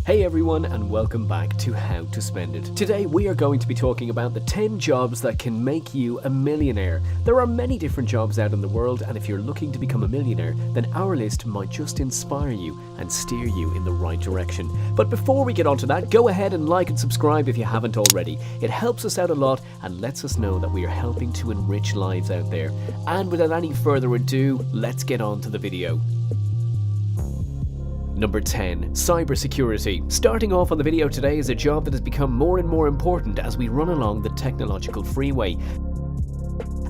Hey everyone, and welcome back to How to Spend It. Today we are going to be talking about the 10 jobs that can make you a millionaire. There are many different jobs out in the world, and if you're looking to become a millionaire, then our list might just inspire you and steer you in the right direction. But before we get onto that, go ahead and like and subscribe if you haven't already. It helps us out a lot and lets us know that we are helping to enrich lives out there. And without any further ado, let's get on to the video. Number 10. Cybersecurity. Starting off on the video today is a job that has become more and more important as we run along the technological freeway.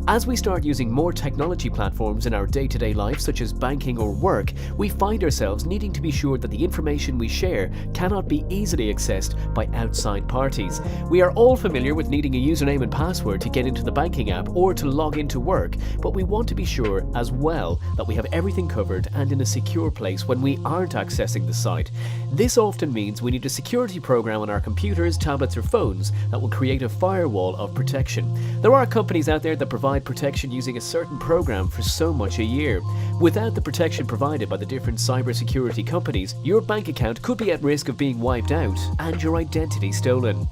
As we start using more technology platforms in our day-to-day life, such as banking or work, we find ourselves needing to be sure that the information we share cannot be easily accessed by outside parties. We are all familiar with needing a username and password to get into the banking app or to log into work, but we want to be sure as well that we have everything covered and in a secure place when we aren't accessing the site. This often means we need a security program on our computers, tablets or phones that will create a firewall of protection. There are companies out there that provide protection using a certain program for so much a year. Without the protection provided by the different cybersecurity companies, your bank account could be at risk of being wiped out and your identity stolen.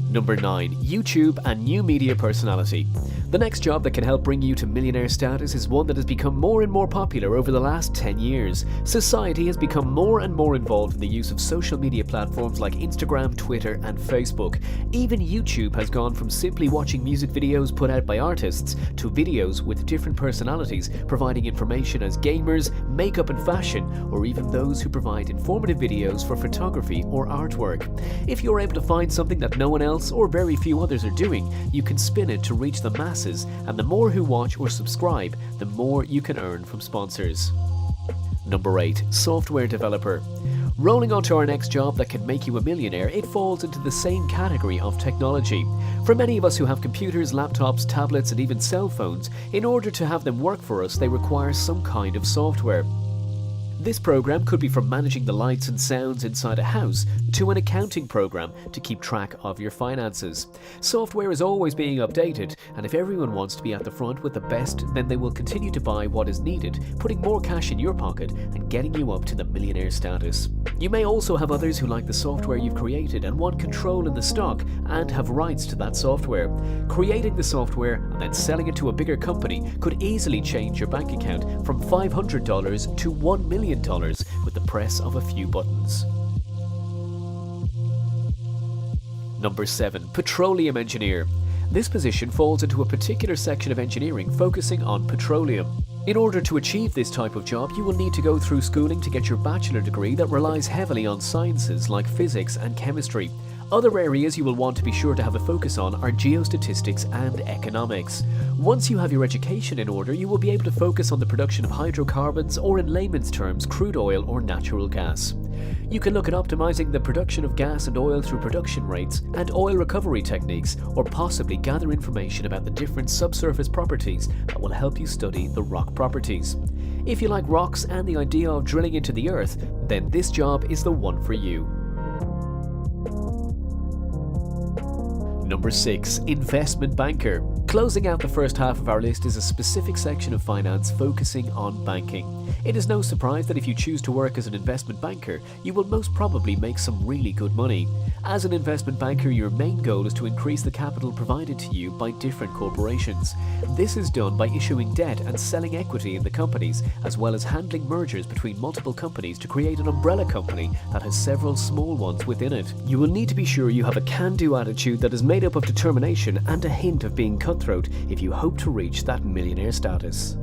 Number 9. YouTube and new media personality. The next job that can help bring you to millionaire status is one that has become more and more popular over the last 10 years. Society has become more and more involved in the use of social media platforms like Instagram, Twitter and Facebook. Even YouTube has gone from simply watching music videos put out by artists to videos with different personalities providing information as gamers, makeup and fashion, or even those who provide informative videos for photography or artwork. If you're able to find something that no one else or very few others are doing, you can spin it to reach the masses, and the more who watch or subscribe, the more you can earn from sponsors. Number 8. Software developer. Rolling on to our next job that can make you a millionaire, it falls into the same category of technology. For many of us who have computers, laptops, tablets and even cell phones, in order to have them work for us, they require some kind of software. This program could be from managing the lights and sounds inside a house to an accounting program to keep track of your finances. Software is always being updated, and if everyone wants to be at the front with the best, then they will continue to buy what is needed, putting more cash in your pocket and getting you up to the millionaire status. You may also have others who like the software you've created and want control in the stock and have rights to that software. Creating the software and then selling it to a bigger company could easily change your bank account from $500 to $1 million with the press of a few buttons. Number 7. Petroleum Engineer. This position falls into a particular section of engineering focusing on petroleum. In order to achieve this type of job, you will need to go through schooling to get your bachelor degree that relies heavily on sciences like physics and chemistry. Other areas you will want to be sure to have a focus on are geostatistics and economics. Once you have your education in order, you will be able to focus on the production of hydrocarbons, or in layman's terms, crude oil or natural gas. You can look at optimizing the production of gas and oil through production rates and oil recovery techniques, or possibly gather information about the different subsurface properties that will help you study the rock properties. If you like rocks and the idea of drilling into the earth, then this job is the one for you. Number 6. Investment banker. Closing out the first half of our list is a specific section of finance focusing on banking. It is no surprise that if you choose to work as an investment banker, you will most probably make some really good money. As an investment banker, your main goal is to increase the capital provided to you by different corporations. This is done by issuing debt and selling equity in the companies, as well as handling mergers between multiple companies to create an umbrella company that has several small ones within it. You will need to be sure you have a can-do attitude that is made up of determination and a hint of being cutthroat if you hope to reach that millionaire status.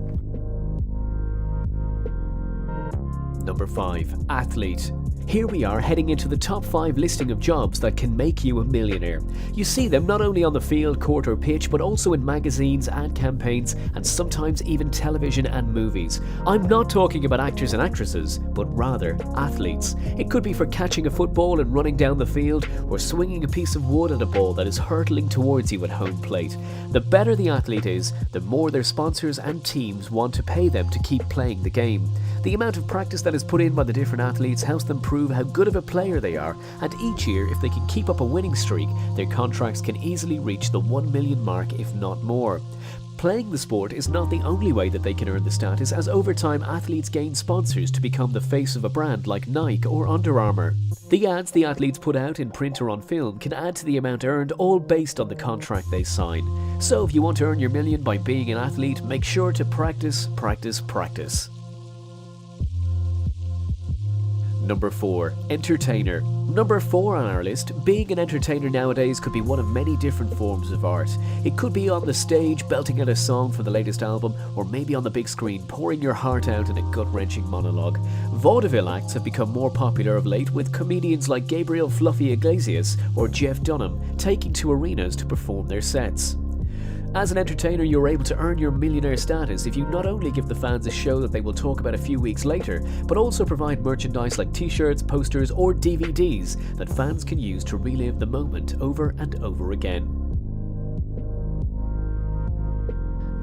Number 5. Athlete. Here we are heading into the top 5 listing of jobs that can make you a millionaire. You see them not only on the field, court or pitch, but also in magazines, ad campaigns, and sometimes even television and movies. I'm not talking about actors and actresses, but rather athletes. It could be for catching a football and running down the field, or swinging a piece of wood at a ball that is hurtling towards you at home plate. The better the athlete is, the more their sponsors and teams want to pay them to keep playing the game. The amount of practice that is put in by the different athletes helps them prove how good of a player they are, and each year, if they can keep up a winning streak, their contracts can easily reach the 1 million mark, if not more. Playing the sport is not the only way that they can earn the status, as over time athletes gain sponsors to become the face of a brand like Nike or Under Armour. The ads the athletes put out in print or on film can add to the amount earned, all based on the contract they sign. So if you want to earn your million by being an athlete, make sure to practice, practice, practice. Number 4. Entertainer. Number 4 on our list, being an entertainer nowadays could be one of many different forms of art. It could be on the stage belting out a song from the latest album, or maybe on the big screen pouring your heart out in a gut-wrenching monologue. Vaudeville acts have become more popular of late, with comedians like Gabriel Fluffy Iglesias or Jeff Dunham taking to arenas to perform their sets. As an entertainer, you're able to earn your millionaire status if you not only give the fans a show that they will talk about a few weeks later, but also provide merchandise like t-shirts, posters, or DVDs that fans can use to relive the moment over and over again.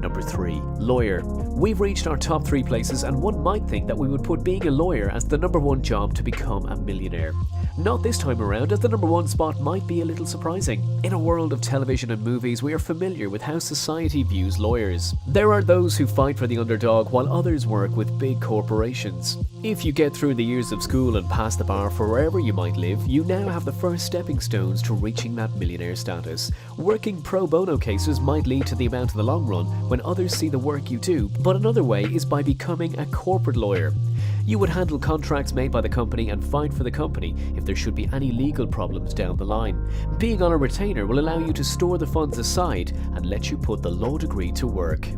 Number 3. Lawyer. We've reached our top 3 places, and one might think that we would put being a lawyer as the number 1 job to become a millionaire. Not this time around, as the number 1 spot might be a little surprising. In a world of television and movies, we are familiar with how society views lawyers. There are those who fight for the underdog, while others work with big corporations. If you get through the years of school and pass the bar for wherever you might live, you now have the first stepping stones to reaching that millionaire status. Working pro bono cases might lead to the amount in the long run when others see the work you do, but another way is by becoming a corporate lawyer. You would handle contracts made by the company and fight for the company if there should be any legal problems down the line. Being on a retainer will allow you to store the funds aside and let you put the law degree to work.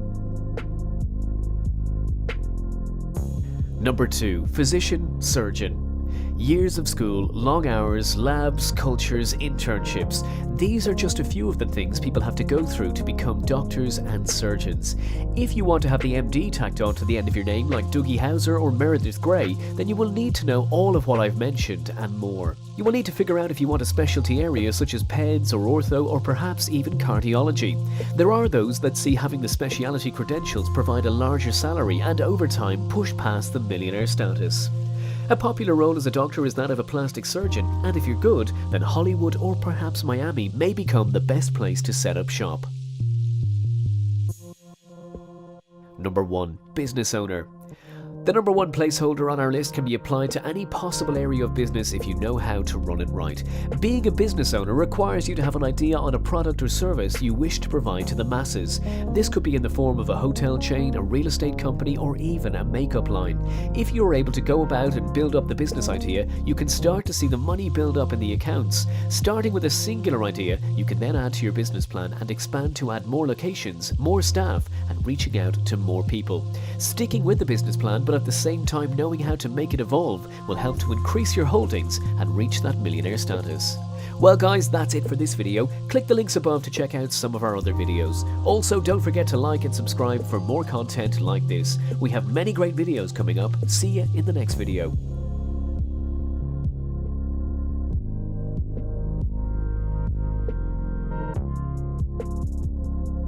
Number 2. Physician, surgeon. Years of school, long hours, labs, cultures, internships. These are just a few of the things people have to go through to become doctors and surgeons. If you want to have the MD tacked on to the end of your name like Doogie Howser or Meredith Grey, then you will need to know all of what I've mentioned and more. You will need to figure out if you want a specialty area such as peds or ortho or perhaps even cardiology. There are those that see having the speciality credentials provide a larger salary and over time push past the millionaire status. A popular role as a doctor is that of a plastic surgeon, and if you're good, then Hollywood or perhaps Miami may become the best place to set up shop. Number 1. Business owner. The number 1 placeholder on our list can be applied to any possible area of business if you know how to run it right. Being a business owner requires you to have an idea on a product or service you wish to provide to the masses. This could be in the form of a hotel chain, a real estate company, or even a makeup line. If you are able to go about and build up the business idea, you can start to see the money build up in the accounts. Starting with a singular idea, you can then add to your business plan and expand to add more locations, more staff, and reaching out to more people. Sticking with the business plan, but at the same time knowing how to make it evolve, will help to increase your holdings and reach that millionaire status. Well guys, that's it for this video. Click the links above to check out some of our other videos. Also, don't forget to like and subscribe for more content like this. We have many great videos coming up. See you in the next video.